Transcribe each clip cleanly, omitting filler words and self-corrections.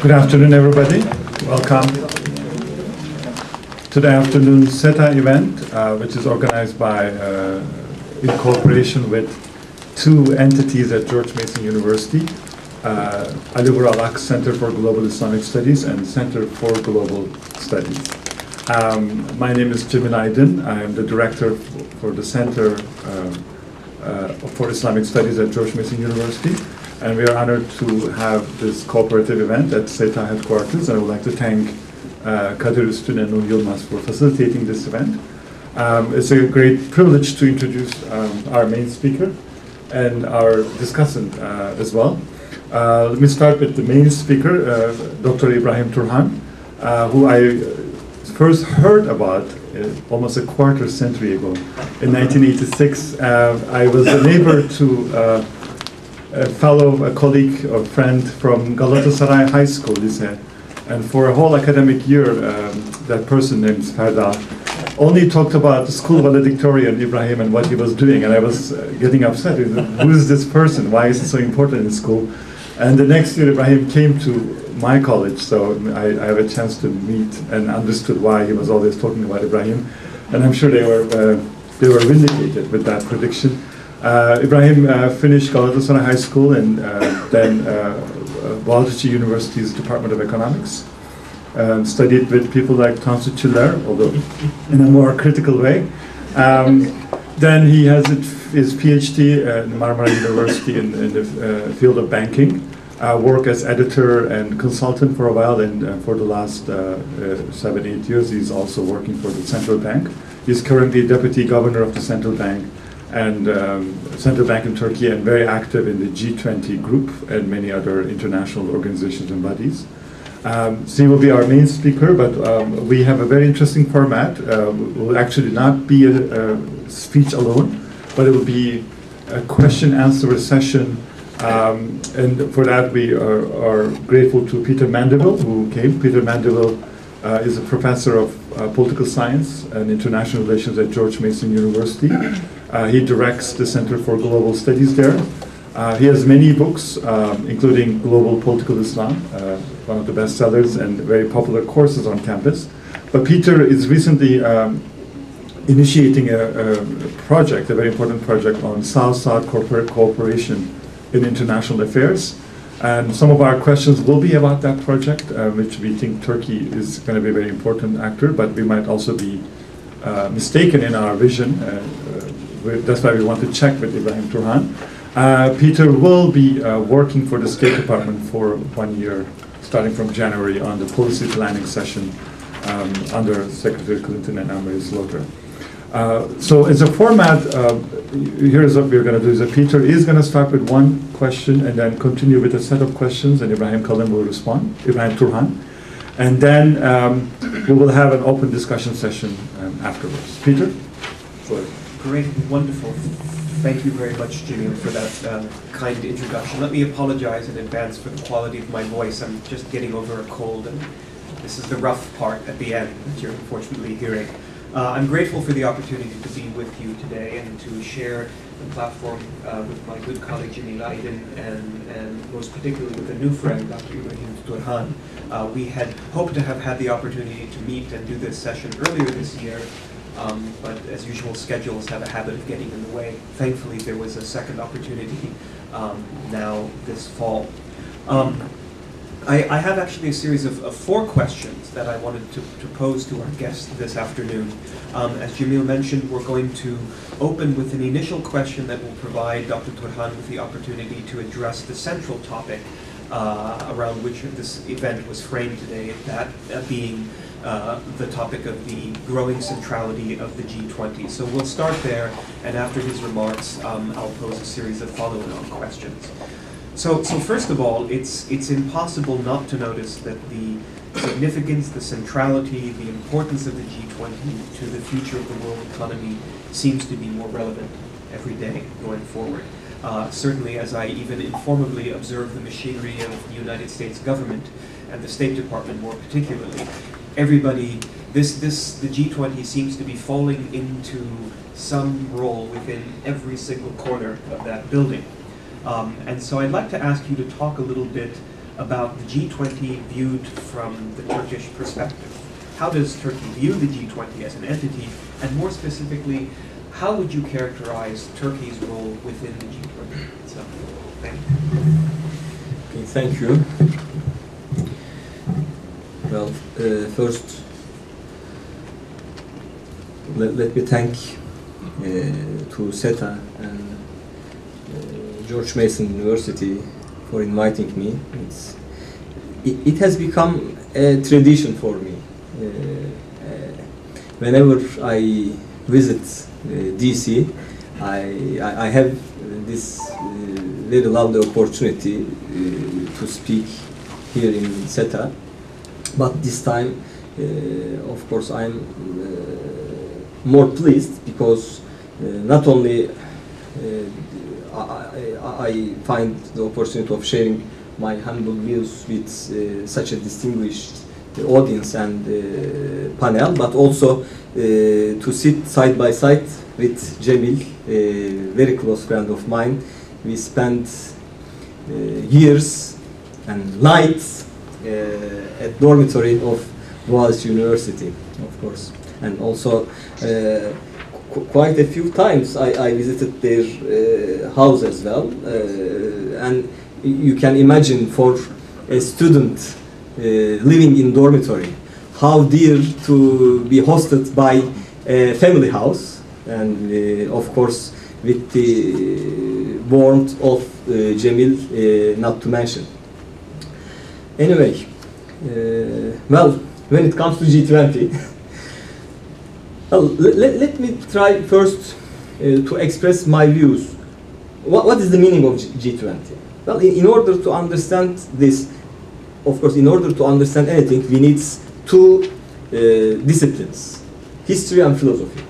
Good afternoon, everybody. Welcome to the afternoon SETA event, which is organized by, in cooperation with two entities at George Mason University, Vural Center for Global Islamic Studies and Center for Global Studies. My name is Cemil Aydin. I am the director for the Center for Islamic Studies at George Mason University. And we are honored to have this cooperative event at SETA headquarters. And I would like to thank Kadir Üstün and Nur Yılmaz for facilitating this event. It's a great privilege to introduce our main speaker and our discussant as well. Let me start with the main speaker, Dr. Ibrahim Turhan, who I first heard about almost a quarter century ago. In 1986, I was a neighbor to a colleague or friend from Galatasaray High School, Lise. And for a whole academic year, that person named Ferda only talked about the school valedictorian Ibrahim and what he was doing. And I was getting upset. Who is this person? Why is he so important in school? And the next year, Ibrahim came to my college, so I have a chance to meet and understood why he was always talking about Ibrahim. And I'm sure they were vindicated with that prediction. Ibrahim finished Galatasaray High School and then Boğaziçi University's Department of Economics. Studied with people like Tansu Çiller, although in a more critical way. Then he has his PhD at Marmara University in the field of banking. Worked as editor and consultant for a while, and for the last 7-8 years he's also working for the central bank. He's currently deputy governor of the central bank and central bank in Turkey, and very active in the G-20 group and many other international organizations and bodies. So he will be our main speaker, but we have a very interesting format. It will actually not be a speech alone, but it will be a question-answer session. And for that, we are grateful to Peter Mandaville, who came. Peter Mandaville is a professor of political science and international relations at George Mason University. He directs the Center for Global Studies there. He has many books, including Global Political Islam, one of the bestsellers, and very popular courses on campus. But Peter is recently initiating a project, a very important project on South-South cooperation in international affairs. And some of our questions will be about that project, which we think Turkey is going to be a very important actor, but we might also be mistaken in our vision. That's why we want to check with Ibrahim Turhan. Peter will be working for the State Department for 1 year, starting from January, on the policy planning session under Secretary Clinton and Anne-Marie Slaughter. So as a format, here's what we're going to do. Is that Peter is going to start with one question and then continue with a set of questions, and Ibrahim Kalem will respond, Ibrahim Turhan. And then we will have an open discussion session afterwards. Peter? Great, wonderful. Thank you very much, Cemil, for that kind introduction. Let me apologize in advance for the quality of my voice. I'm just getting over a cold, and this is the rough part at the end that you're unfortunately hearing. I'm grateful for the opportunity to be with you today and to share the platform with my good colleague Cemil Aydin and most particularly with a new friend, Dr. Ibrahim Turhan. We had hoped to have had the opportunity to meet and do this session earlier this year, but as usual, schedules have a habit of getting in the way. Thankfully, there was a second opportunity now this fall. I have actually a series of 4 questions that I wanted to pose to our guest this afternoon. As Cemil mentioned, we're going to open with an initial question that will provide Dr. Turhan with the opportunity to address the central topic around which this event was framed today, that being the topic of the growing centrality of the G20. So we'll start there, and after his remarks, I'll pose a series of follow-on questions. So first of all, it's impossible not to notice that the significance, the centrality, the importance of the G20 to the future of the world economy seems to be more relevant every day going forward. Certainly, as I even informally observe the machinery of the United States government and the State Department more particularly, the G20 seems to be falling into some role within every single corner of that building. And so I'd like to ask you to talk a little bit about the G20 viewed from the Turkish perspective. How does Turkey view the G20 as an entity, and more specifically, how would you characterize Turkey's role within the G20 itself? Thank you. Okay, thank you. Well, first, let me thank to SETA and George Mason University for inviting me. It has become a tradition for me. Whenever I visit DC, I have this very lovely opportunity to speak here in SETA. But this time, of course, I'm more pleased because not only I find the opportunity of sharing my humble views with such a distinguished audience and panel, but also to sit side by side with Cemil, a very close friend of mine. We spent years and nights at dormitory of Vural University, of course, and also quite a few times I visited their house as well, and you can imagine for a student living in dormitory how dear to be hosted by a family house, and of course with the warmth of Cemil, not to mention. Anyway, well, when it comes to G20, well, let me try first to express my views. What is the meaning of G20? Well, in order to understand this, of course, in order to understand anything, we need two disciplines, history and philosophy.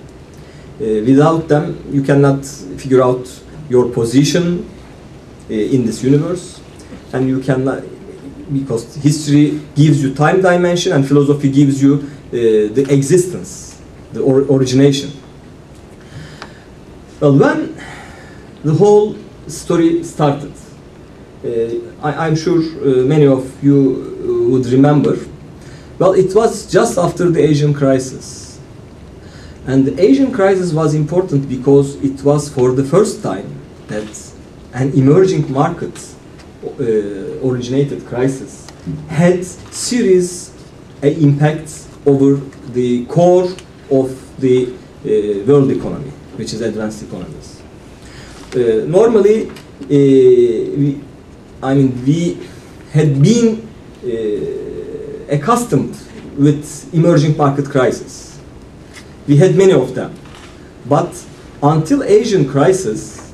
Without them, you cannot figure out your position in this universe, and you cannot, because history gives you time dimension and philosophy gives you the existence, the origination. Well, when the whole story started, I'm sure many of you would remember, well, it was just after the Asian crisis. And the Asian crisis was important because it was for the first time that an emerging market originated crisis had serious impacts over the core of the world economy, which is advanced economies. Normally, we had been accustomed with emerging market crises. We had many of them, but until Asian crisis,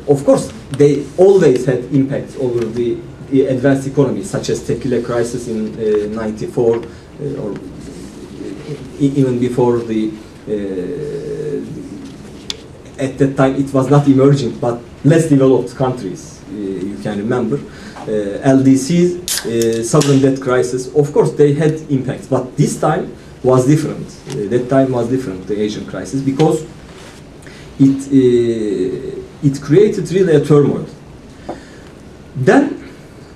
of course, they always had impacts over the advanced economies, such as tequila crisis in '94, or even before the. At that time, it was not emerging, but less developed countries. You can remember LDC, sovereign debt crisis. Of course, they had impacts, but this time was different. That time was different, the Asian crisis, because it created really a turmoil. Then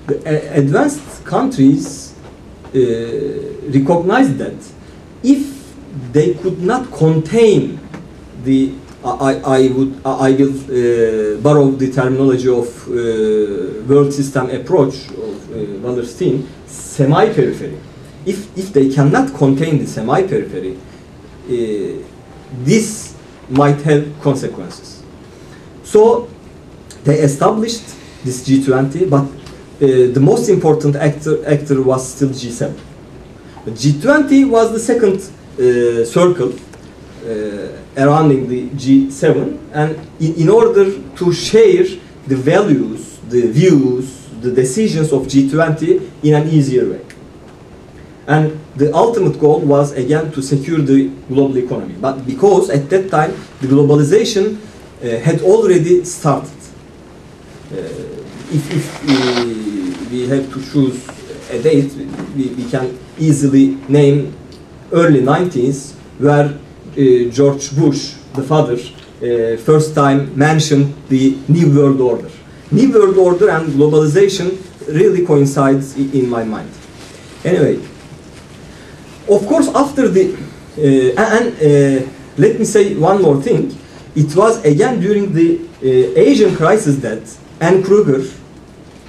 the advanced countries recognized that if they could not contain the, I will borrow the terminology of world system approach of Wallerstein, semi-periphery. If they cannot contain the semi-periphery, this might have consequences. So they established this G20, but the most important actor was still G7. The G20 was the second circle surrounding the G7, and in order to share the values, the views, the decisions of G20 in an easier way. And the ultimate goal was again to secure the global economy. But because at that time the globalization had already started. If we have to choose a date, we can easily name early 90s, where George Bush, the father, first time mentioned the New World Order. New World Order and globalization really coincides in my mind. Anyway, of course, after the let me say one more thing. It was again during the Asian crisis that Anne Kruger,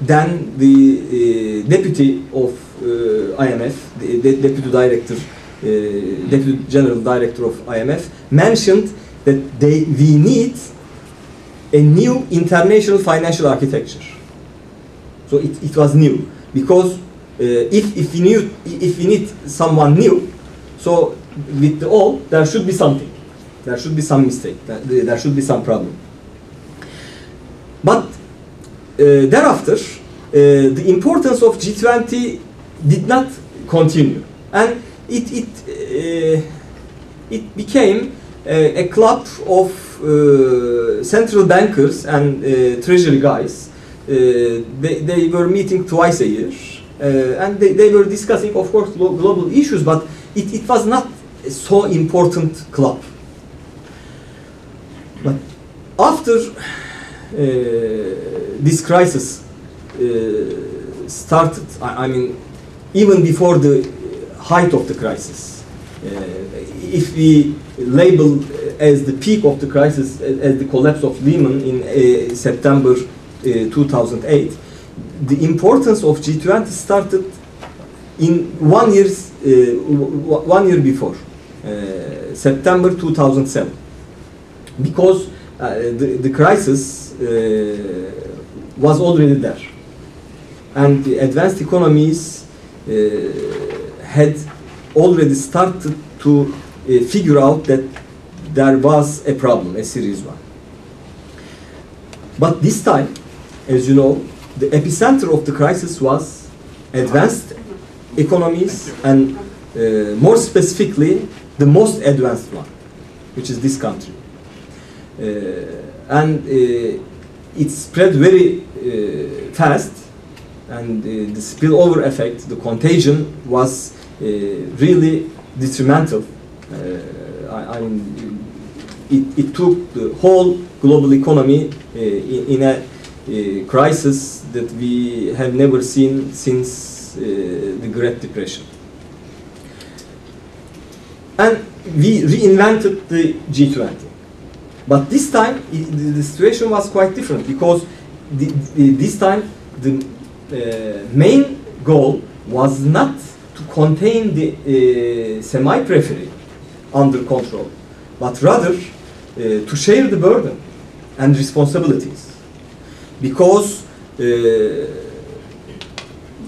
then the deputy of IMF, the deputy director, deputy general director of IMF, mentioned that we need a new international financial architecture. So it was new because if we need someone new, so with the old there should be something, there should be some mistake, there should be some problem. But thereafter, the importance of G20 did not continue, and it became a club of central bankers and treasury guys. They were meeting twice a year, and they were discussing, of course, global issues, but it was not a so important club. But after this crisis started, I mean, even before the height of the crisis, if we label as the peak of the crisis as the collapse of Lehman in September 2008, the importance of G20 started in 1 year before, September 2007, because the crisis was already there, and the advanced economies had already started to figure out that there was a problem, a serious one. But this time, as you know, the epicenter of the crisis was advanced economies, and more specifically, the most advanced one, which is this country. And it spread very fast, and the spillover effect, the contagion, was really detrimental. I mean, it took the whole global economy in a crisis that we have never seen since the Great Depression. And we reinvented the G20. But this time, the situation was quite different, because this time the main goal was not to contain the semi-periphery under control, but rather to share the burden and responsibilities. Because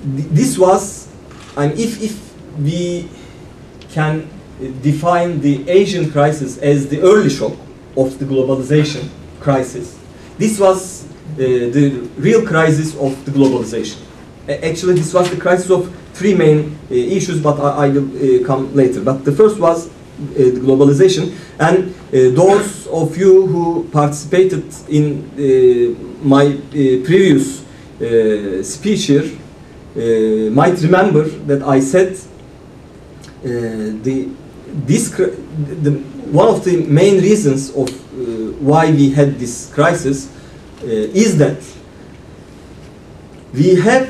this was, and if we can define the Asian crisis as the early shock of the globalization crisis, this was the real crisis of the globalization. Actually, this was the crisis of three main issues, but I will come later. But the first was the globalization, and those of you who participated in my previous speech here might remember that I said one of the main reasons of why we had this crisis is that we have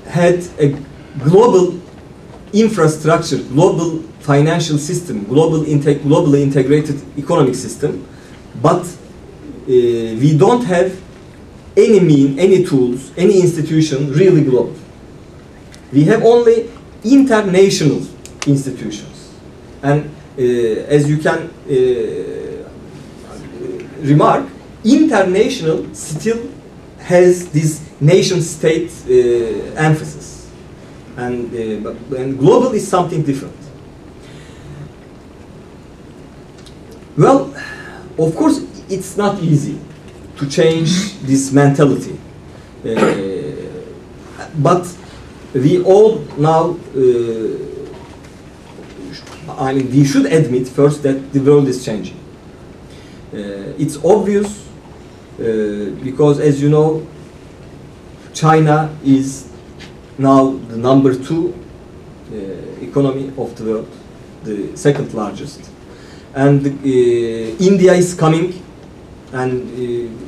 had a global infrastructure, global financial system, globally integrated economic system, but we don't have any tools, any institution really global. We have only international institutions, and as you can remark, international still has this nation-state emphasis, and global is something different. Well, of course, it's not easy to change this mentality, but we all now, I mean, we should admit first that the world is changing. It's obvious because, as you know, China is now the #2 economy of the world, the second largest, and India is coming and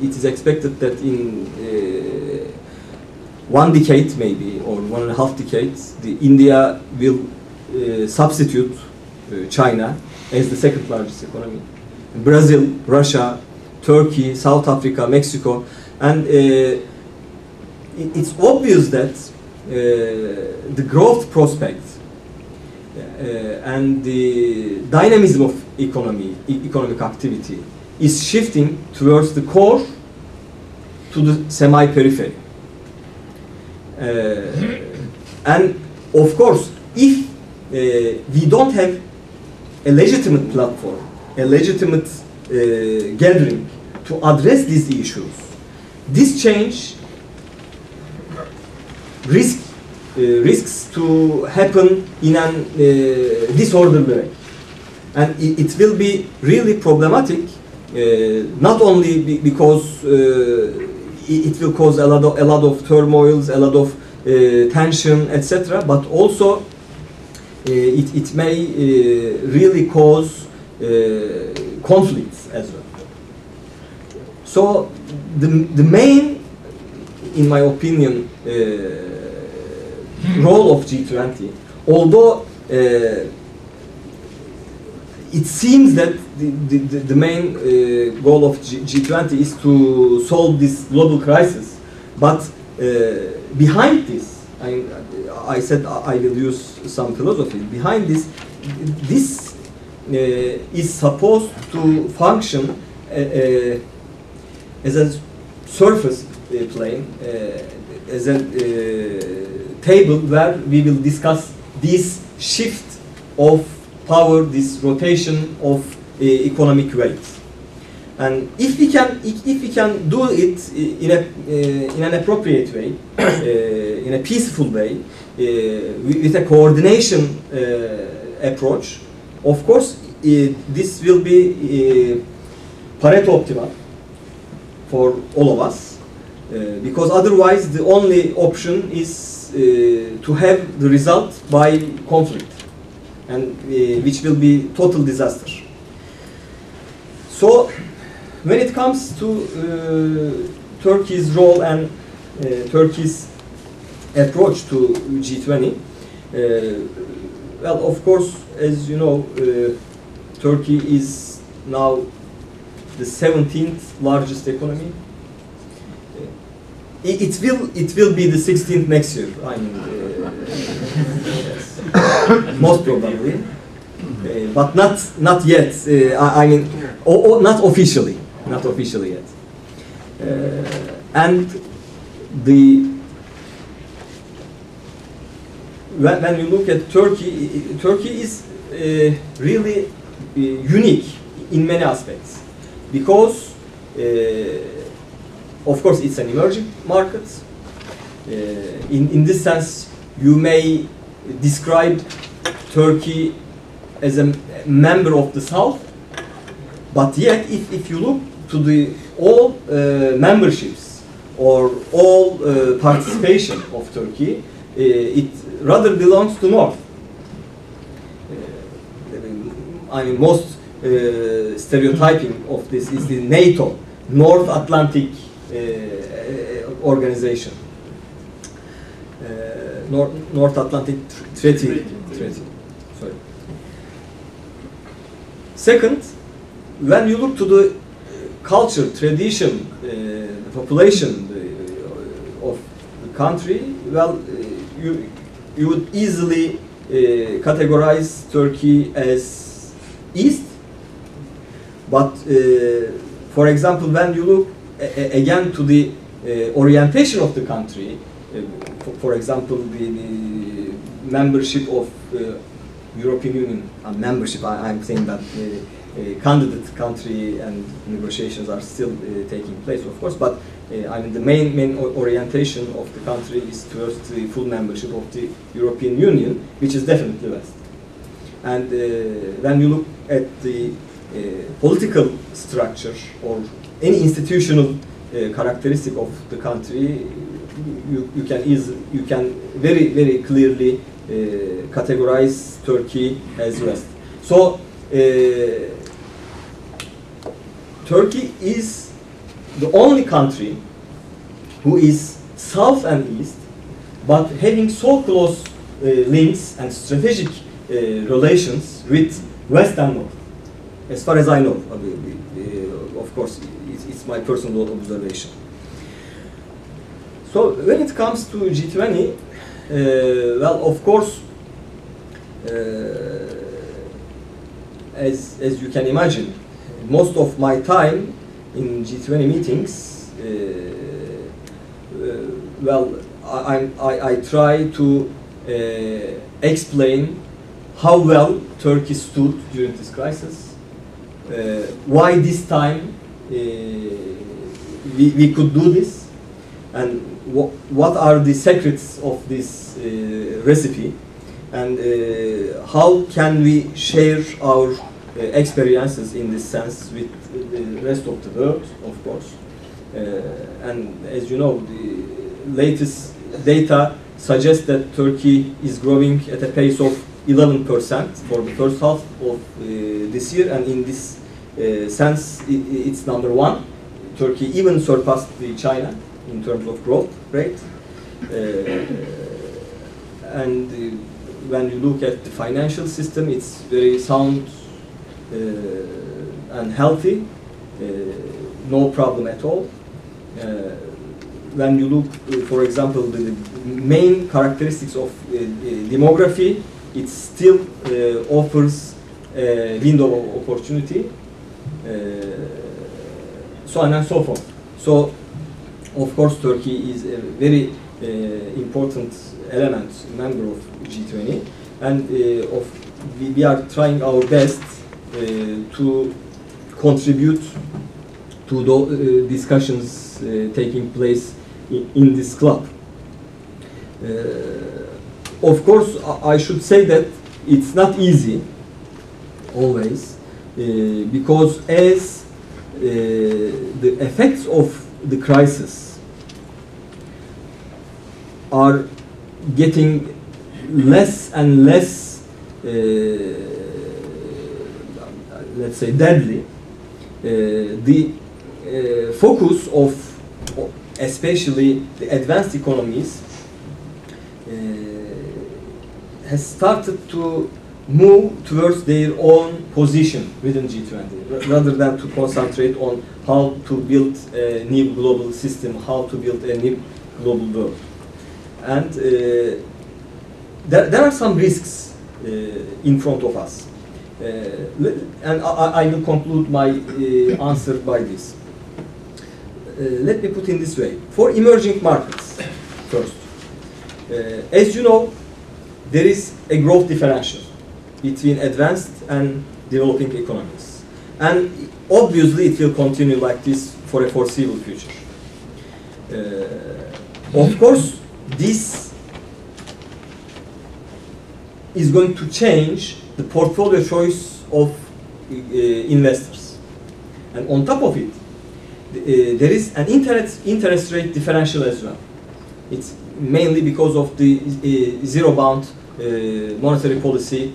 it is expected that in 1 decade maybe, or 1.5 decades, India will substitute China as the second largest economy. Brazil, Russia, Turkey, South Africa, Mexico, and it's obvious that the growth prospects and the dynamism of economic activity is shifting towards the core to the semi-periphery. And of course, if we don't have a legitimate platform, a legitimate gathering to address these issues, this change risks to happen in an disorderly way. And it will be really problematic, not only because it will cause a lot of turmoils, a lot of tension, etc., but also it may really cause conflicts as well. So the main, in my opinion, role of G20, although it seems that the main goal of G20 is to solve this global crisis, but behind this, I said I will use some philosophy. Behind this, this is supposed to function as a surface plane, as a table where we will discuss this shift of power, this rotation of economic weight. And if we can do it in an appropriate way, in a peaceful way, with a coordination approach, of course, this will be Pareto optimal for all of us, because otherwise the only option is to have the result by conflict, and which will be total disaster. So when it comes to Turkey's role and Turkey's approach to G20, well, of course, as you know, Turkey is now the 17th largest economy. It will be the 16th next year. I mean, yes. Most probably, but not yet. I mean, not officially yet. And when you look at Turkey, Turkey is really unique in many aspects, because of course it's an emerging market. In this sense, you may describe Turkey as a member of the South, but yet if you look to all memberships or all participation of Turkey, it rather belongs to North. I mean, most stereotyping of this is the NATO, North Atlantic organization, North Atlantic Treaty. Sorry. Second, when you look to the culture, tradition, population of the country, well, you would easily categorize Turkey as East. But for example, when you look again to the orientation of the country, for example, the membership of European Union, membership, I'm saying that candidate country and negotiations are still taking place, of course, but I mean the main orientation of the country is towards the full membership of the European Union, which is definitely West. And when you look at the political structure or any institutional characteristic of the country, you can very clearly categorize Turkey as West. So Turkey is the only country who is south and east, but having so close links and strategic relations with west and north, as far as I know. Of course, it's my personal observation. So when it comes to G20, well, of course, as you can imagine, most of my time in G20 meetings, well, I try to explain how well Turkey stood during this crisis, why this time we could do this, and what are the secrets of this recipe, and how can we share our experiences in this sense with the rest of the world, of course. And as you know, the latest data suggests that Turkey is growing at a pace of 11% for the first half of this year, and in this sense, it's number one. Turkey even surpassed China in terms of growth rate. And when you look at the financial system, it's very sound and healthy, no problem at all. When you look, for example, the main characteristics of demography, it still offers a window of opportunity, so on and so forth. So, of course, Turkey is a very important element, member of G20, and we are trying our best to contribute to the discussions taking place in this club. Of course, I should say that it's not easy always, because as the effects of the crisis are getting less and less, let's say, deadly, the focus of especially the advanced economies has started to move towards their own position within G20, rather than to concentrate on how to build a new global system, how to build a new global world. And there are some risks in front of us. And I will conclude my answer by this. Let me put in this way. For emerging markets, first, as you know, there is a growth differential between advanced and developing economies. And obviously it will continue like this for a foreseeable future. Of course, this is going to change the portfolio choice of investors. And on top of it, there is an interest rate differential as well. It's mainly because of the zero-bound monetary policy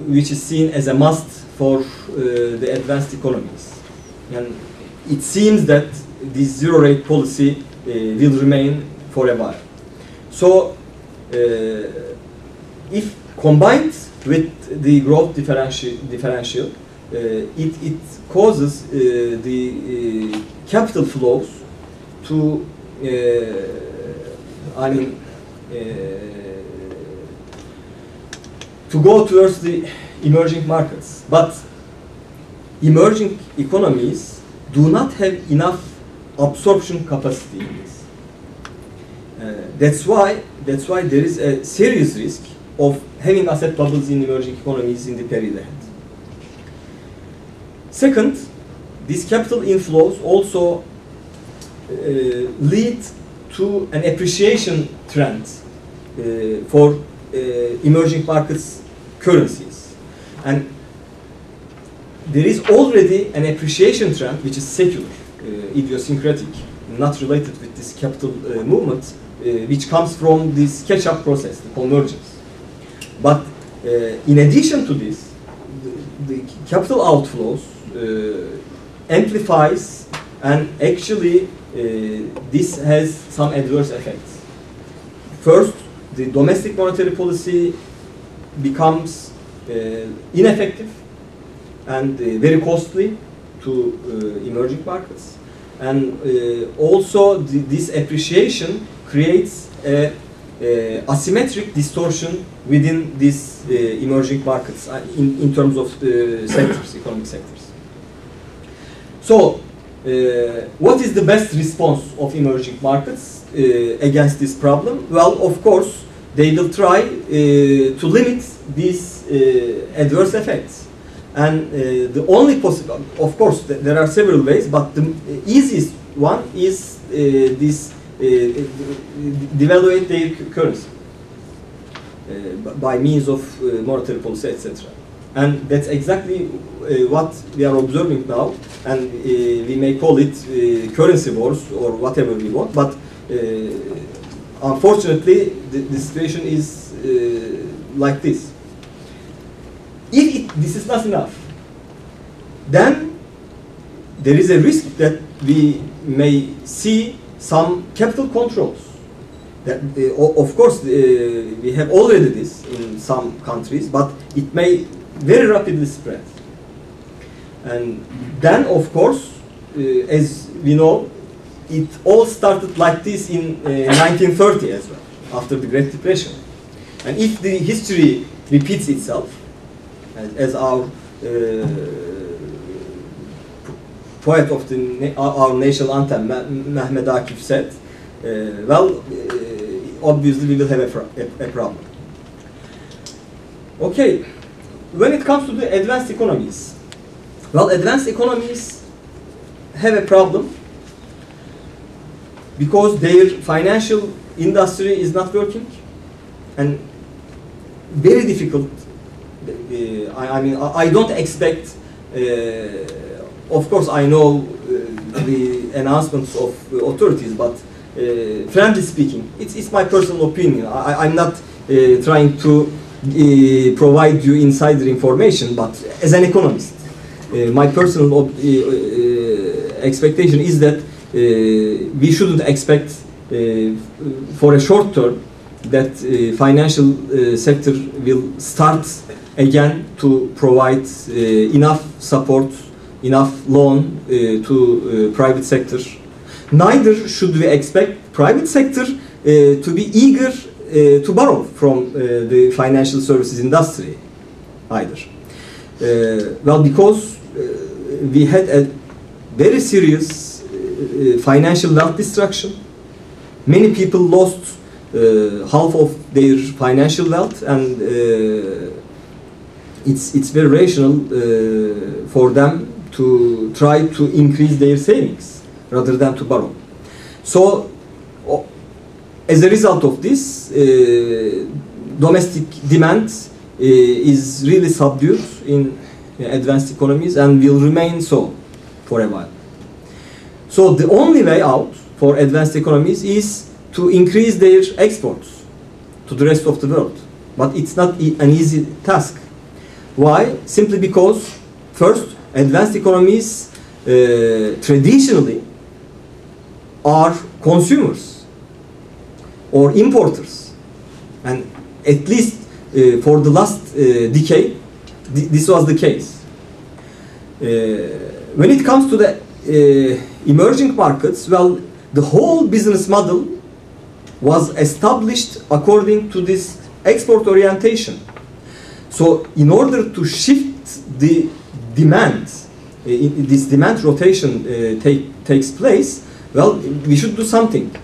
which is seen as a must for the advanced economies. And it seems that this zero-rate policy will remain for a while. So, if combined with the growth differential, it causes the capital flows to, to go towards the emerging markets. But emerging economies do not have enough absorption capacity in this. That's why there is a serious risk of having asset bubbles in emerging economies in the period ahead. Second, these capital inflows also lead to an appreciation trend for emerging markets currencies. And there is already an appreciation trend which is secular, idiosyncratic, not related with this capital movement, which comes from this catch-up process, the convergence. But in addition to this, the capital outflows amplifies, and actually this has some adverse effects. First, the domestic monetary policy becomes ineffective and very costly to emerging markets. And also this appreciation creates a asymmetric distortion within these emerging markets in terms of sectors, economic sectors. So, what is the best response of emerging markets against this problem? Well, of course, they will try to limit these adverse effects. And the only possible, of course, there are several ways, but the easiest one is this devaluate their currency by means of monetary policy, etc. And that's exactly what we are observing now, and we may call it currency wars or whatever we want, but unfortunately the situation is like this. If this is not enough, then there is a risk that we may see some capital controls. That, of course, we have already this in some countries, but it may very rapidly spread. And then, of course, as we know, it all started like this in 1930 as well, after the Great Depression. And if the history repeats itself, as our poet of our national anthem, Mehmet Akif, said, well, obviously we will have a problem. Okay, when it comes to the advanced economies, well, advanced economies have a problem because their financial industry is not working, and very difficult. I mean, I don't expect, of course I know the announcements of authorities, but frankly speaking, it's my personal opinion. I'm not trying to provide you insider information, but as an economist, my personal expectation is that we shouldn't expect for a short term that financial sector will start again to provide enough support, enough loan to private sector. Neither should we expect private sector to be eager to borrow from the financial services industry either. Well, because we had a very serious financial wealth destruction. Many people lost half of their financial wealth, and it's very rational for them to try to increase their savings rather than to borrow. So, as a result of this, domestic demand is really subdued in advanced economies and will remain so for a while. So the only way out for advanced economies is to increase their exports to the rest of the world. But it's not an easy task. Why? Simply because, first, advanced economies traditionally are consumers or importers. And at least for the last decade, this was the case. When it comes to the emerging markets, well, the whole business model was established according to this export orientation. So in order to shift the demand, this demand rotation takes place, well, we should do something.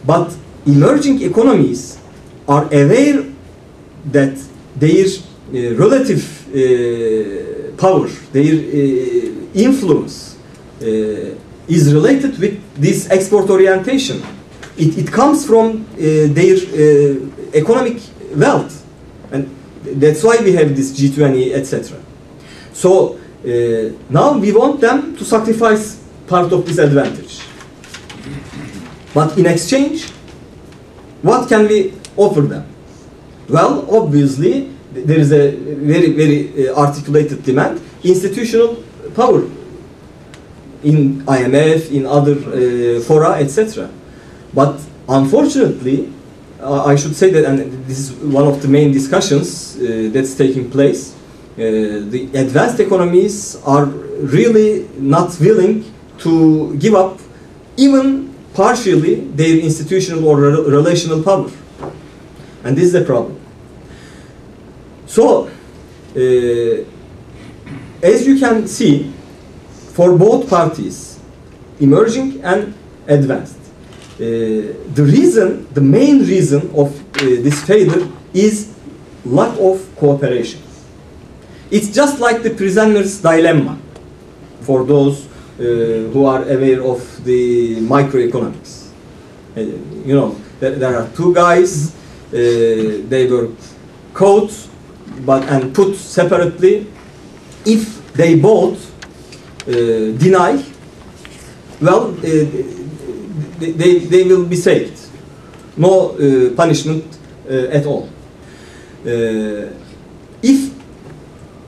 But emerging economies are aware that their relative power, their influence is related with this export orientation. It comes from their economic wealth, and that's why we have this G-20, etc. So now we want them to sacrifice part of this advantage. But in exchange, what can we offer them? Well, obviously, there is a very, very articulated demand, institutional power. in IMF, in other fora, etc. But unfortunately, I should say that, and this is one of the main discussions that's taking place, the advanced economies are really not willing to give up even partially their institutional or relational power. And this is a problem. So, as you can see, for both parties, emerging and advanced, the main reason of this failure is lack of cooperation. It's just like the prisoner's dilemma, for those who are aware of the microeconomics. You know, there are two guys, they were caught and put separately. If they both deny, well, they will be saved. No punishment at all. If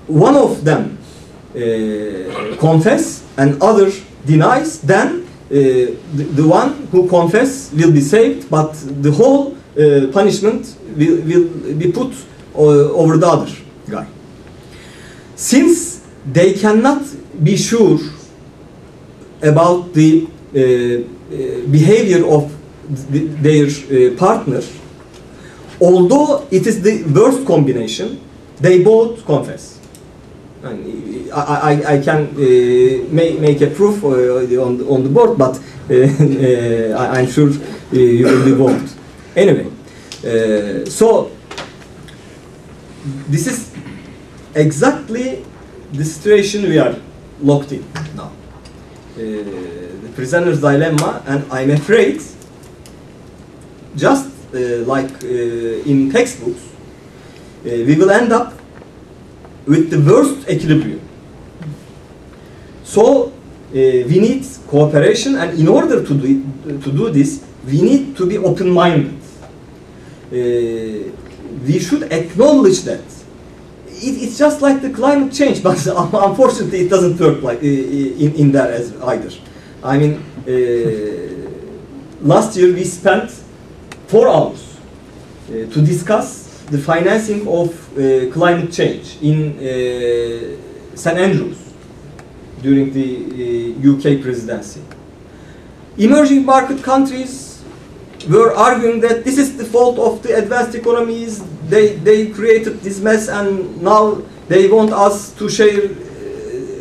one of them confess and other denies, then the one who confess will be saved, but the whole punishment will be put over the other guy. Since they cannot be sure about the behavior of their partner, although it is the worst combination, they both confess. And I can make a proof on the board, but I'm sure you will be voted. Anyway, so this is exactly the situation we are locked in now. The prisoner's dilemma, and I'm afraid, just like in textbooks, we will end up with the worst equilibrium. So we need cooperation, and in order to do this, we need to be open-minded. We should acknowledge that. It's just like the climate change, but unfortunately it doesn't work like in there as either. I mean, last year we spent 4 hours to discuss the financing of climate change in St. Andrews during the UK presidency. Emerging market countries were arguing that this is the fault of the advanced economies. They created this mess, and now they want us to share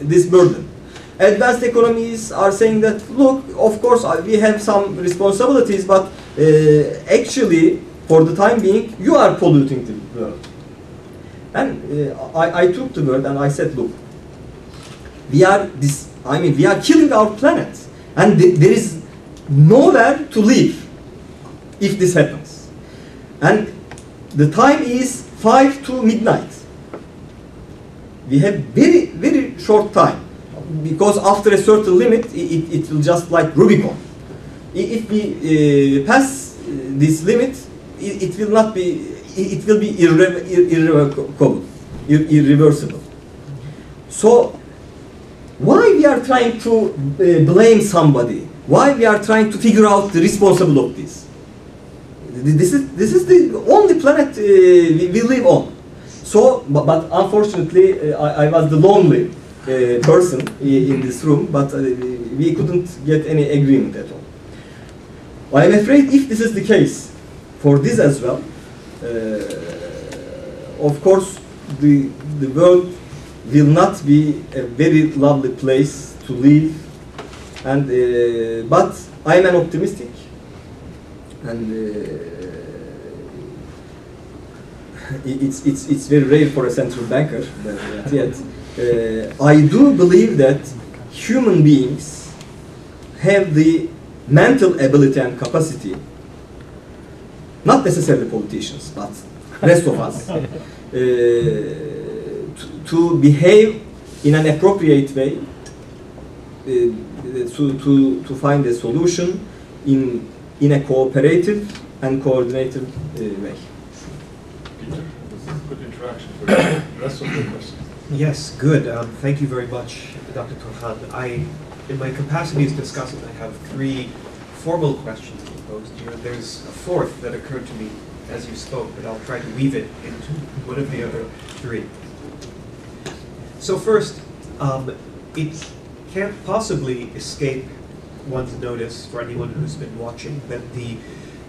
this burden. Advanced economies are saying that, look, of course we have some responsibilities, but actually, for the time being, you are polluting the world. And I took the word and I said, look, we are killing our planet, and there is nowhere to live if this happens. And the time is 5 to midnight. We have very, very short time, because after a certain limit, it will just like Rubicon. If we pass this limit, it will not be. It will be irreversible. So, why we are trying to blame somebody? Why we are trying to figure out the responsible of this? This is the only planet we live on. So, but unfortunately, I was the lonely person in this room, but we couldn't get any agreement at all. I am afraid if this is the case for this as well, of course, the world will not be a very lovely place to live, and but I am an optimistic, and it's very rare for a central banker, but yet I do believe that human beings have the mental ability and capacity, not necessarily politicians, but rest of us, to behave in an appropriate way, to find a solution in a cooperative and coordinated way. Peter, this is a good interaction for the rest of the questions. Yes, good. Thank you very much, Dr. Turhan. in my capacity as discussant, I have 3 formal questions to pose to you, and there's a 4th that occurred to me as you spoke, but I'll try to weave it into one of the other 3. So first, it can't possibly escape one's notice for anyone who's been watching that the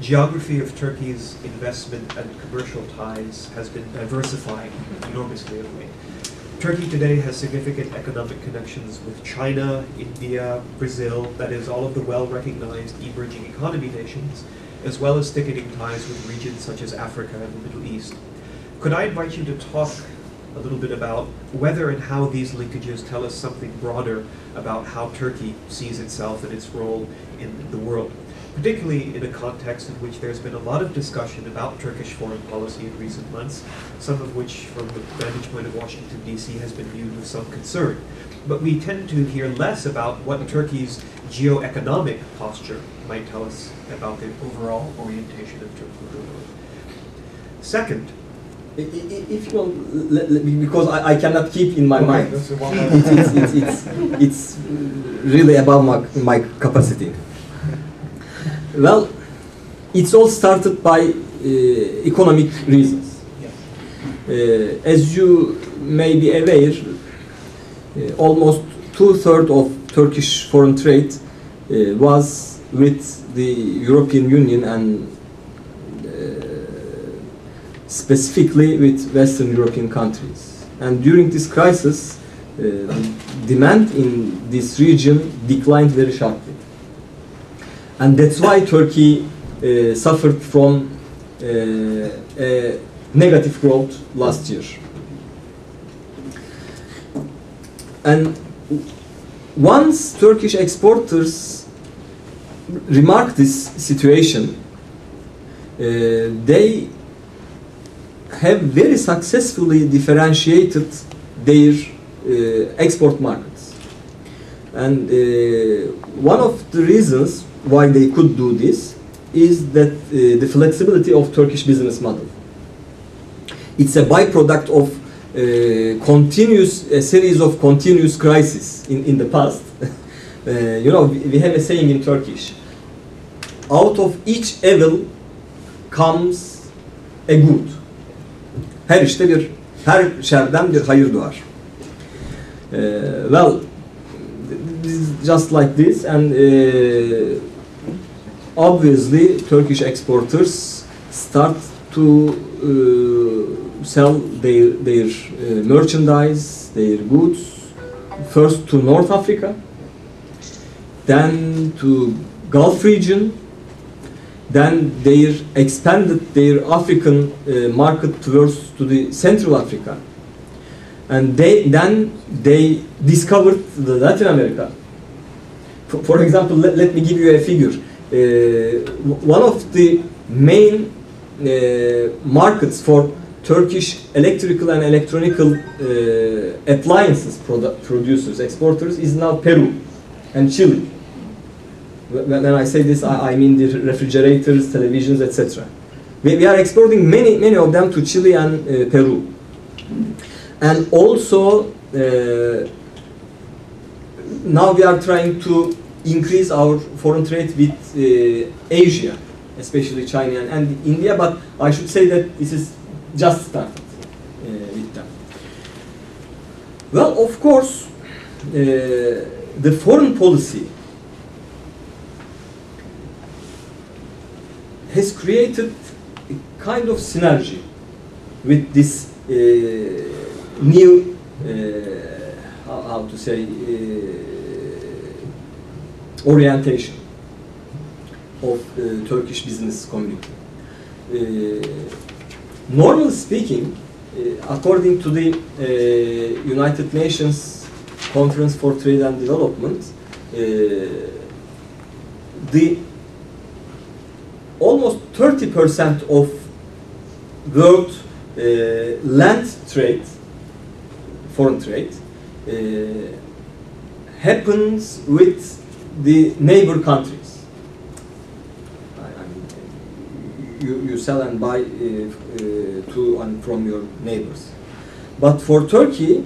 geography of Turkey's investment and commercial ties has been diversifying enormously of late. Turkey today has significant economic connections with China, India, Brazil, that is, all of the well-recognized emerging economy nations, as well as thickening ties with regions such as Africa and the Middle East. Could I invite you to talk a little bit about whether and how these linkages tell us something broader about how Turkey sees itself and its role in the world, particularly in a context in which there's been a lot of discussion about Turkish foreign policy in recent months, some of which, from the vantage point of Washington, D.C., has been viewed with some concern. But we tend to hear less about what Turkey's geo-economic posture might tell us about the overall orientation of Turkey. Second, if you want, because I cannot keep in my mind, it's really about my capacity. Well, it's all started by economic reasons. As you may be aware, almost 2/3 of Turkish foreign trade was with the European Union and specifically with Western European countries. And during this crisis, the demand in this region declined very sharply. And that's why Turkey suffered from a negative growth last year. And once Turkish exporters remarked this situation, they have very successfully differentiated their export markets. And one of the reasons why they could do this is that the flexibility of Turkish business model. It's a byproduct of a series of continuous crises in the past. You know, we have a saying in Turkish: out of each evil comes a good. Her şerden bir hayır doğar. Well, this is just like this, and obviously Turkish exporters start to sell their merchandise, their goods, first to North Africa, then to Gulf region, then they expanded their African market towards to the Central Africa, and then they discovered the Latin America. For example, let me give you a figure. One of the main markets for Turkish electrical and electronical appliances producers, exporters, is now Peru and Chile. When I say this, I mean the refrigerators, televisions, etc. We are exporting many of them to Chile and Peru. And also, now we are trying to increase our foreign trade with Asia, especially China and India, but I should say that this is just started with them. Well, of course, the foreign policy has created a kind of synergy with this new, how to say, orientation of Turkish business community. Normally speaking, according to the United Nations Conference for Trade and Development, almost 30% of world land trade, foreign trade, happens with the neighbor countries. You sell and buy to and from your neighbors. But for Turkey,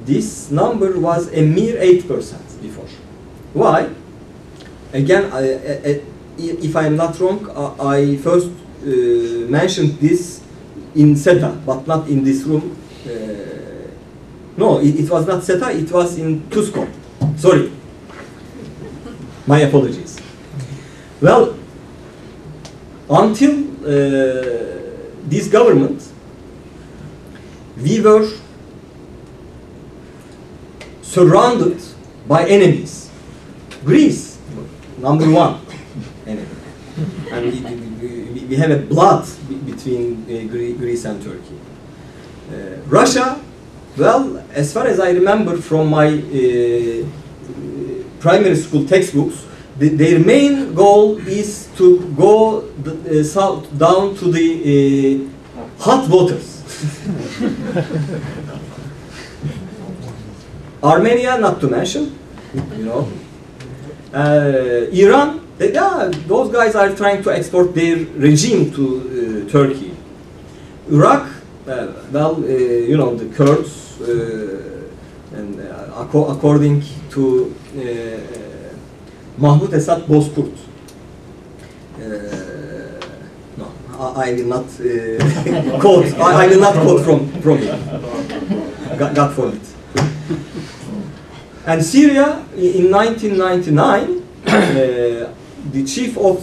this number was a mere 8% before. Why? Again, if I am not wrong, I first mentioned this in SETA, but not in this room. No, it was not SETA, it was in TUSCO. Sorry. My apologies. Well, until this government, we were surrounded by enemies. Greece, number one enemy. And we have a blood between Greece and Turkey. Russia, well, as far as I remember from my primary school textbooks, their main goal is to go south down to the hot waters. Armenia, not to mention, you know. Iran, those guys are trying to export their regime to Turkey. Iraq, well, you know, the Kurds, and according to Mahmoud Esad Bozkurt. No, I will not quote. I will not quote from him. God forbid. And Syria, in 1999, the chief of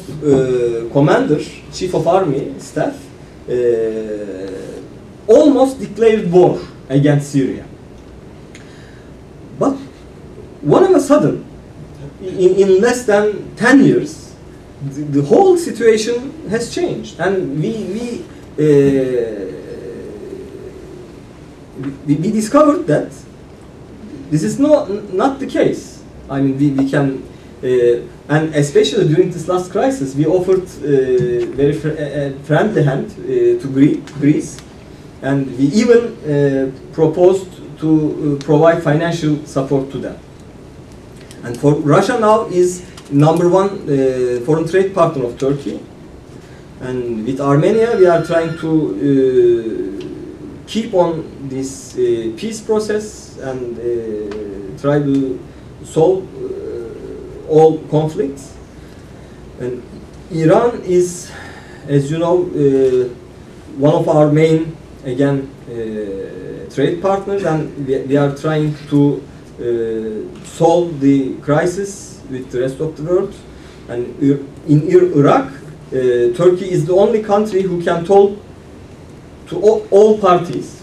commander, chief of army staff, almost declared war against Syria. But all of a sudden, in less than 10 years, the whole situation has changed, and we discovered that this is not the case. I mean, we can, and especially during this last crisis, we offered very friendly hand to Greece, and we even proposed to provide financial support to them. And for Russia now is number one foreign trade partner of Turkey, and with Armenia we are trying to keep on this peace process and try to solve all conflicts. And Iran is, as you know, one of our main, again, trade partners, and we are trying to solve the crisis with the rest of the world. And in Iraq, Turkey is the only country who can talk to all parties,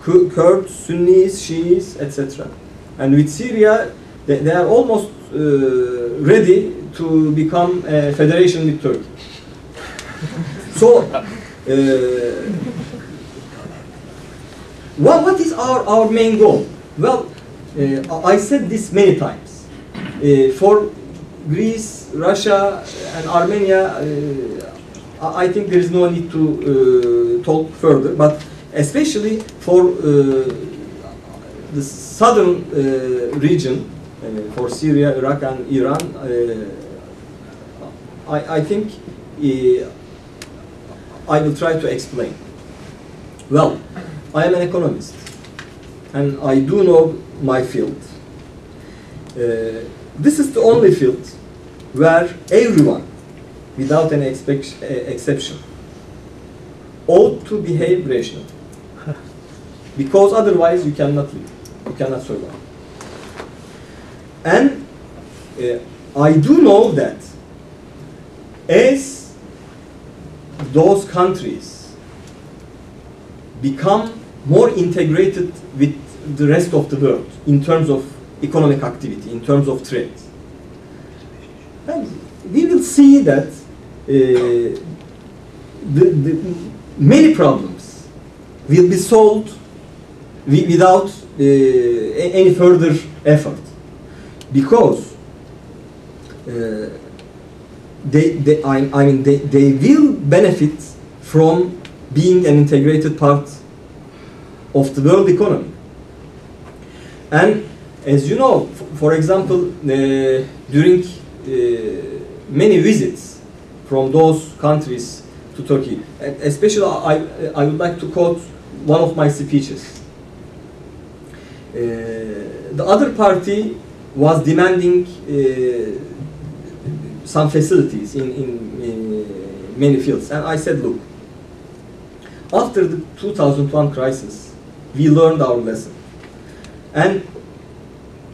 Kurds, Sunnis, Shiis, etc. And with Syria, they are almost ready to become a federation with Turkey. So, what is our main goal? Well, I said this many times. For Greece, Russia, and Armenia, I think there is no need to talk further. But especially for the southern region, for Syria, Iraq, and Iran, I think I will try to explain. Well, I am an economist, and I do know my field. This is the only field where everyone, without any exception, ought to behave rationally. Because otherwise you cannot live, you cannot survive. And I do know that as those countries become more integrated with the rest of the world in terms of economic activity, in terms of trade, and we will see that the many problems will be solved without any further effort, because they will benefit from being an integrated part of the world economy. And as you know, for example, during many visits from those countries to Turkey, especially I would like to quote one of my speeches. The other party was demanding some facilities in many fields. And I said, look, after the 2001 crisis, we learned our lesson. And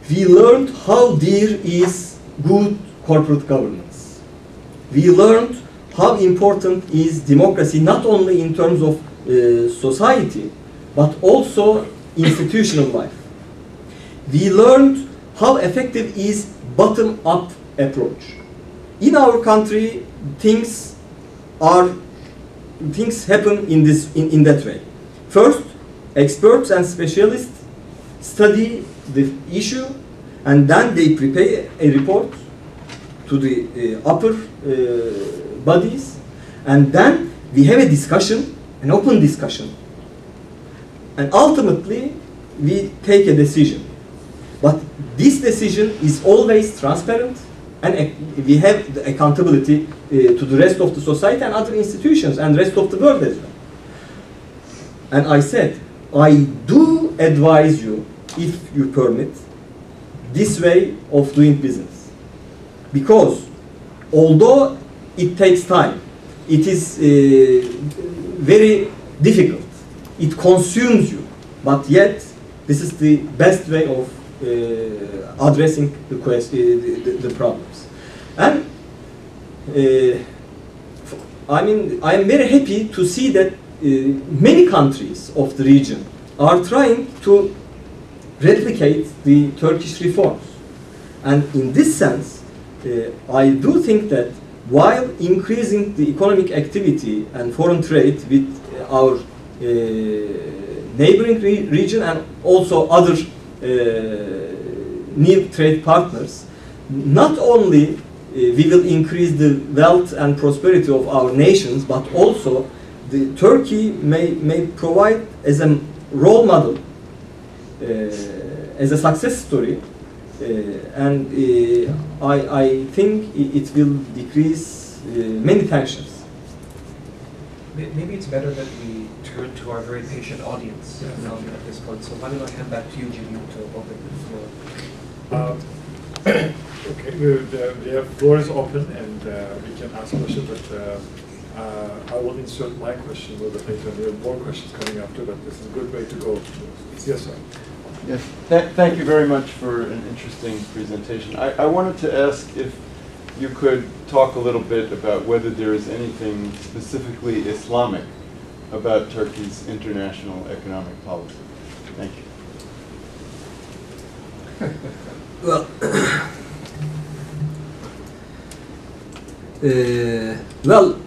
we learned how dear is good corporate governance. We learned how important is democracy, not only in terms of society, but also institutional life. We learned how effective is bottom-up approach. In our country, things happen in that way. First, experts and specialists study the issue, and then they prepare a report to the upper bodies, and then we have a discussion, an open discussion, and ultimately we take a decision. But this decision is always transparent, and we have the accountability to the rest of the society and other institutions and rest of the world as well. And I said, I do advise you, if you permit, this way of doing business. Because although it takes time, it is very difficult, it consumes you, but yet this is the best way of addressing the problems. And I mean, I am very happy to see that many countries of the region are trying to replicate the Turkish reforms. And in this sense, I do think that while increasing the economic activity and foreign trade with our neighboring region and also other new trade partners, not only we will increase the wealth and prosperity of our nations, but also Turkey may provide as a role model, as a success story, and I think it will decrease many tensions. Maybe it's better that we turn to our very patient audience at this point. So why don't I hand back to you, Cemil, to open the floor. Okay, the floor is open and we can ask questions, but I will insert my question a little bit later. There are more questions coming after, but this is a good way to go. Yes, sir. Yes, thank you very much for an interesting presentation. I wanted to ask if you could talk a little bit about whether there is anything specifically Islamic about Turkey's international economic policy. Thank you. Well,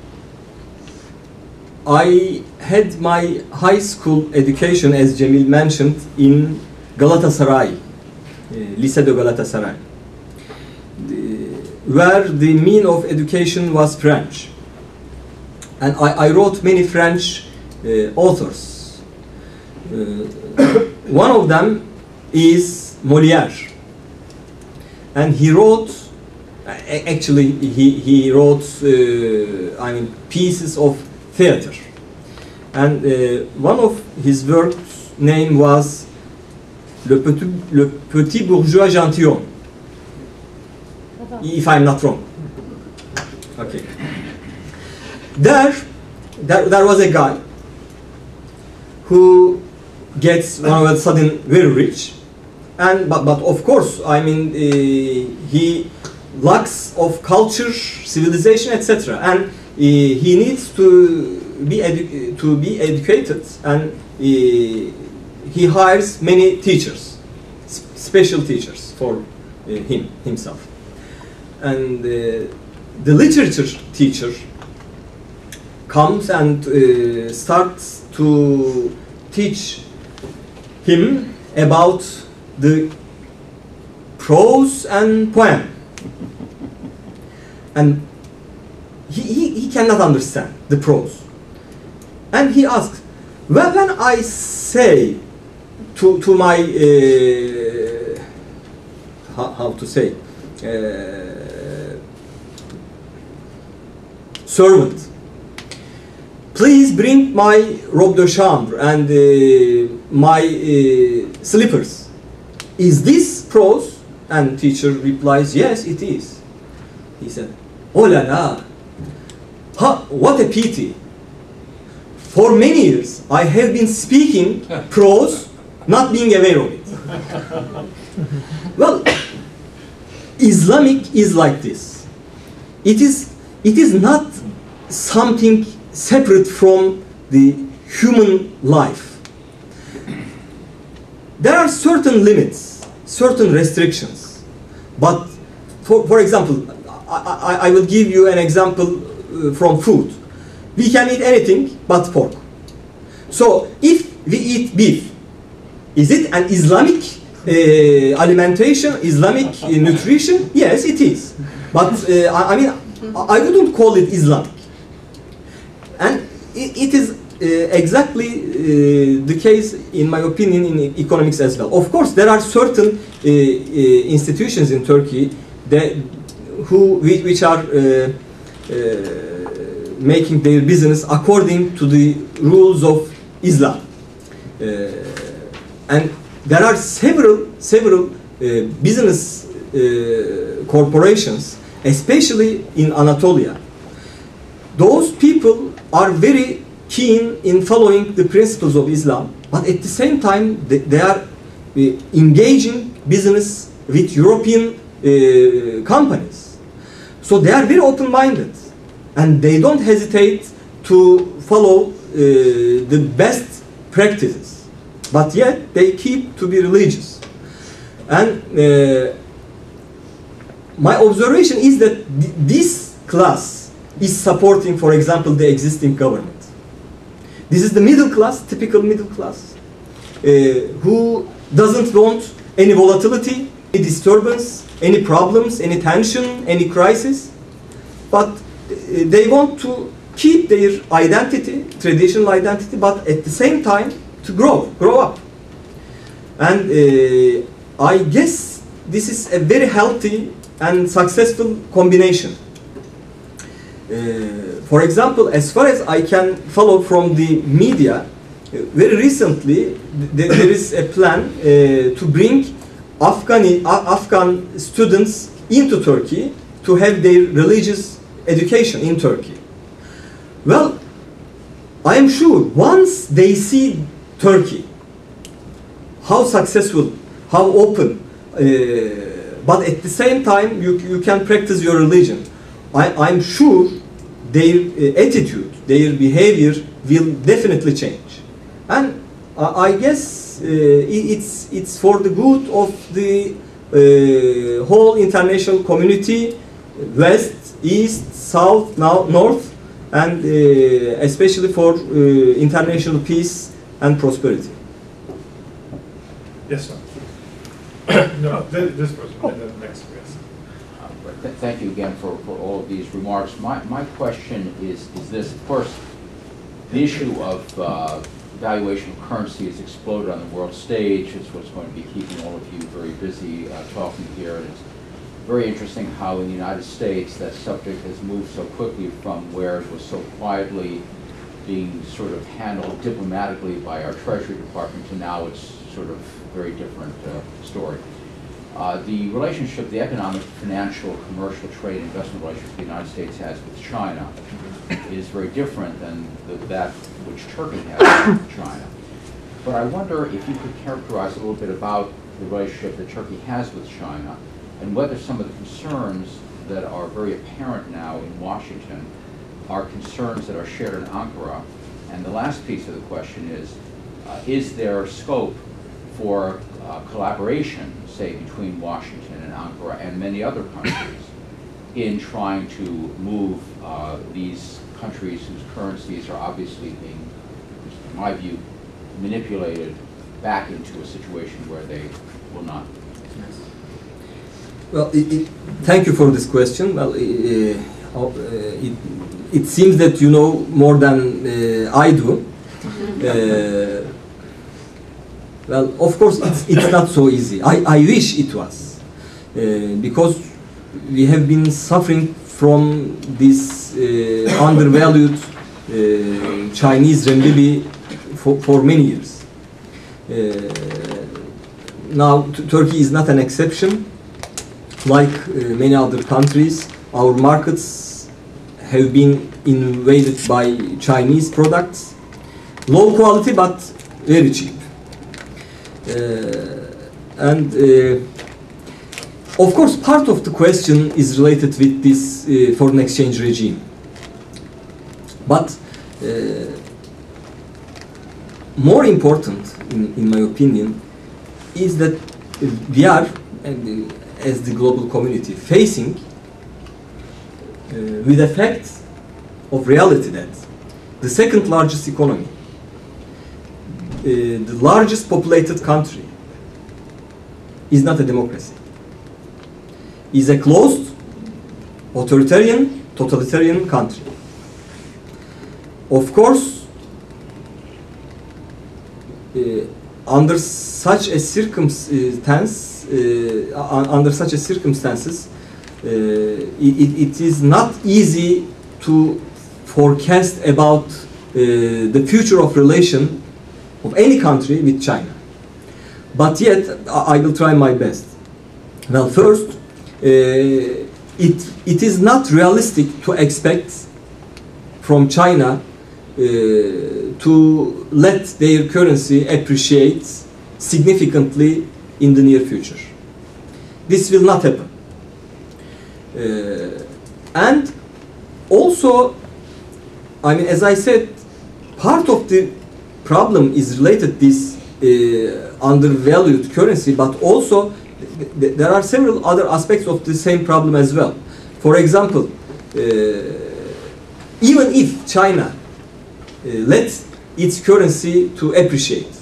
I had my high school education, as Cemil mentioned, in Galatasaray, Lycée de Galatasaray, where the mean of education was French. And I wrote many French authors. One of them is Molière. And he wrote, actually he wrote I mean, pieces of theater. And one of his works' name was Le Petit Bourgeois Gentilhomme, if I'm not wrong. Okay. There was a guy who gets all of a sudden very rich, and but of course, I mean, he lacks of culture, civilization, etc. And he needs to be educated, and he hires many teachers, special teachers for himself. And the literature teacher comes and starts to teach him about the prose and poem. And he cannot understand the prose. And he asks, well, when I say to my, how to say, servant, please bring my robe de chambre and my slippers. Is this prose? And teacher replies, yes, it is. He said, oh la la, what a pity. For many years, I have been speaking prose, not being aware of it. Well, Islamic is like this. It is not something separate from the human life. There are certain limits, certain restrictions. But for example, I will give you an example from food. We can eat anything but pork. So if we eat beef, is it an Islamic alimentation, Islamic nutrition? Yes, it is. But I mean, I wouldn't call it Islamic. And it is exactly the case, in my opinion, in economics as well. Of course, there are certain institutions in Turkey which are making their business according to the rules of Islam. And there are several business corporations, especially in Anatolia. Those people are very keen in following the principles of Islam, but at the same time they are engaging business with European companies. So they are very open-minded, and they don't hesitate to follow the best practices, but yet they keep to be religious. And my observation is that this class is supporting, for example, the existing government. This is the middle class, typical middle class, who doesn't want any volatility, any disturbance, any problems, any tension, any crisis, but they want to keep their identity, traditional identity, but at the same time to grow up. And I guess this is a very healthy and successful combination. For example, as far as I can follow from the media, very recently there is a plan to bring Afghan students into Turkey to have their religious education in Turkey. Well, I am sure once they see Turkey, how successful, how open, but at the same time you can practice your religion, I'm sure their attitude, their behavior will definitely change. And I guess it's for the good of the whole international community, West, East, South, now North, and especially for international peace and prosperity. Yes, sir. No, this person, next, yes. Thank you again for all of these remarks. My question is this. Of course, the issue of valuation of currency has exploded on the world stage. It's what's going to be keeping all of you very busy talking here. And it's very interesting how in the United States that subject has moved so quickly from where it was so quietly being sort of handled diplomatically by our Treasury Department to now it's sort of very different story. The relationship, the economic, financial, commercial, trade, investment relationship the United States has with China is very different than that which Turkey has with China. But I wonder if you could characterize a little bit about the relationship that Turkey has with China and whether some of the concerns that are very apparent now in Washington are concerns that are shared in Ankara. And the last piece of the question is there scope for collaboration, say, between Washington and Ankara and many other countries in trying to move these countries whose currencies are obviously being, in my view, manipulated back into a situation where they will not? Well, thank you for this question. Well, it seems that you know more than I do. Well, of course, it's not so easy. I wish it was, because we have been suffering from this undervalued Chinese renminbi for many years. Now, Turkey is not an exception. like many other countries, our markets have been invaded by Chinese products, low quality but very cheap. And of course, part of the question is related with this foreign exchange regime. But more important, in my opinion, is that we are, as the global community, facing with the fact of reality that the second largest economy, the largest populated country, is not a democracy. Is a closed, authoritarian, totalitarian country. Of course, under such a circumstance, it is not easy to forecast about the future of relation of any country with China. But yet, I will try my best. Well, first, it is not realistic to expect from China to let their currency appreciate significantly in the near future. This will not happen. And also, I mean, as I said, part of the problem is related to this undervalued currency, but also there are several other aspects of the same problem as well. For example, even if China lets its currency to appreciate,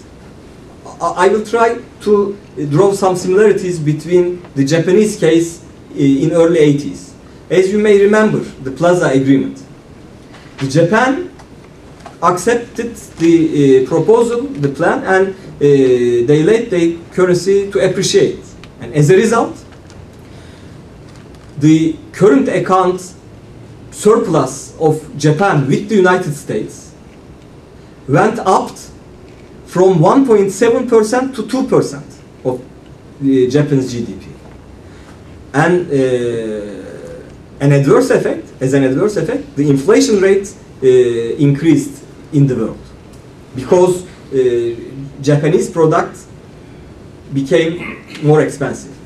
I will try to draw some similarities between the Japanese case in early 80s. As you may remember, the Plaza Agreement. Japan accepted the proposal, the plan, and they let their currency to appreciate. And as a result, the current account surplus of Japan with the United States went up from 1.7% to 2% of the Japanese GDP. And an adverse effect, the inflation rate increased in the world because Japanese products became more expensive.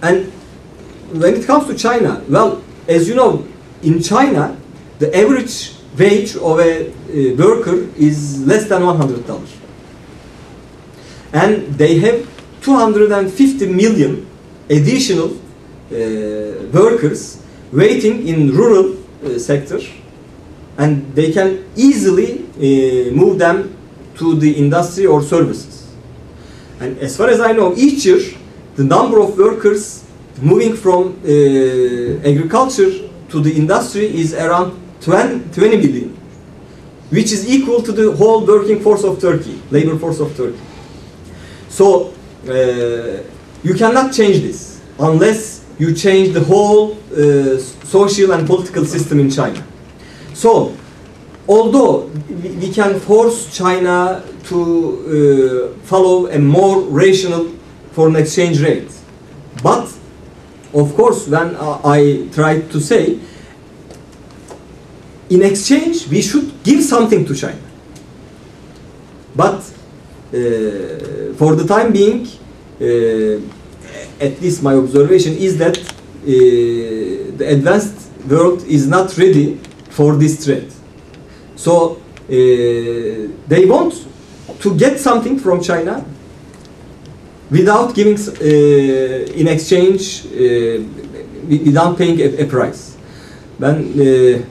And when it comes to China, well, as you know, in China, the average wage of a worker is less than $100. And they have 250 million additional workers waiting in rural sector, and they can easily move them to the industry or services. And as far as I know, each year the number of workers moving from agriculture to the industry is around 20 million, which is equal to the whole working force of Turkey, labor force of Turkey. So you cannot change this unless you change the whole social and political system in China. So, although we can force China to follow a more rational foreign exchange rate, but of course, when I tried to say, in exchange, we should give something to China. But for the time being, at least my observation is that the advanced world is not ready for this trade. So they want to get something from China without giving in exchange, without paying a price. Then,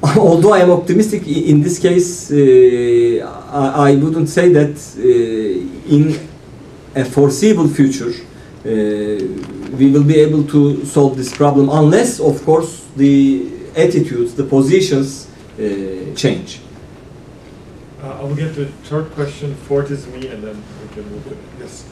although I am optimistic in this case, I wouldn't say that in a foreseeable future we will be able to solve this problem unless, of course, the attitudes, the positions change. I will get to the third question. Fourth is me, and then we can move to it. Yes.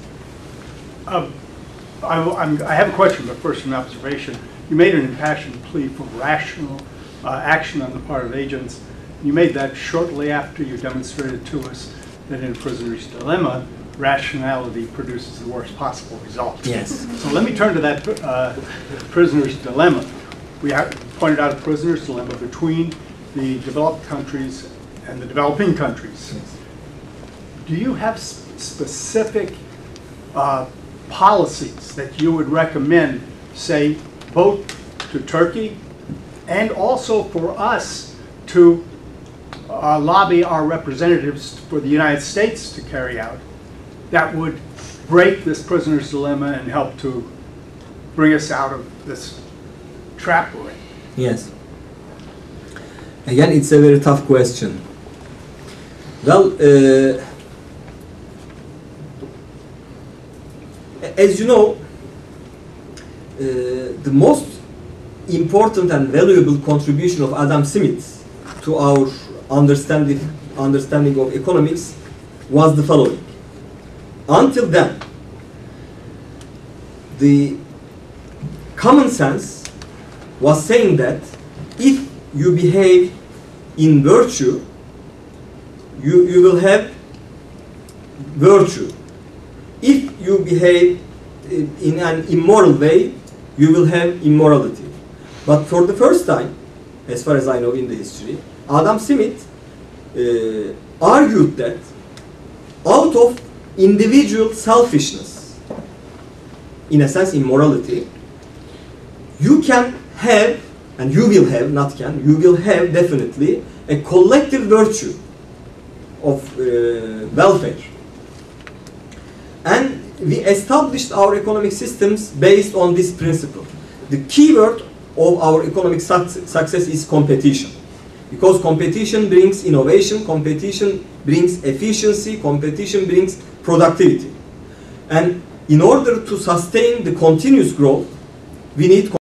I have a question, but first an observation. You made an impassioned plea for rational action on the part of agents. You made that shortly after you demonstrated to us that in Prisoner's Dilemma, rationality produces the worst possible result. Yes. So let me turn to that prisoner's dilemma. We have pointed out a prisoner's dilemma between the developed countries and the developing countries. Yes. Do you have specific policies that you would recommend, say, both to Turkey and also for us to lobby our representatives for the United States to carry out, that would break this prisoner's dilemma and help to bring us out of this trap we're in? Yes. Again, it's a very tough question. Well, as you know, the most important and valuable contribution of Adam Smith to our understanding of economics was the following. Until then, the common sense was saying that if you behave in virtue, you will have virtue. If you behave in an immoral way, you will have immorality. But for the first time, as far as I know in the history, Adam Smith argued that out of individual selfishness, in a sense immorality, you can have, and you will have, not can, you will have definitely a collective virtue of welfare. And we established our economic systems based on this principle. The key word of our economic success is competition. Because competition brings innovation, competition brings efficiency, competition brings productivity. And in order to sustain the continuous growth, we need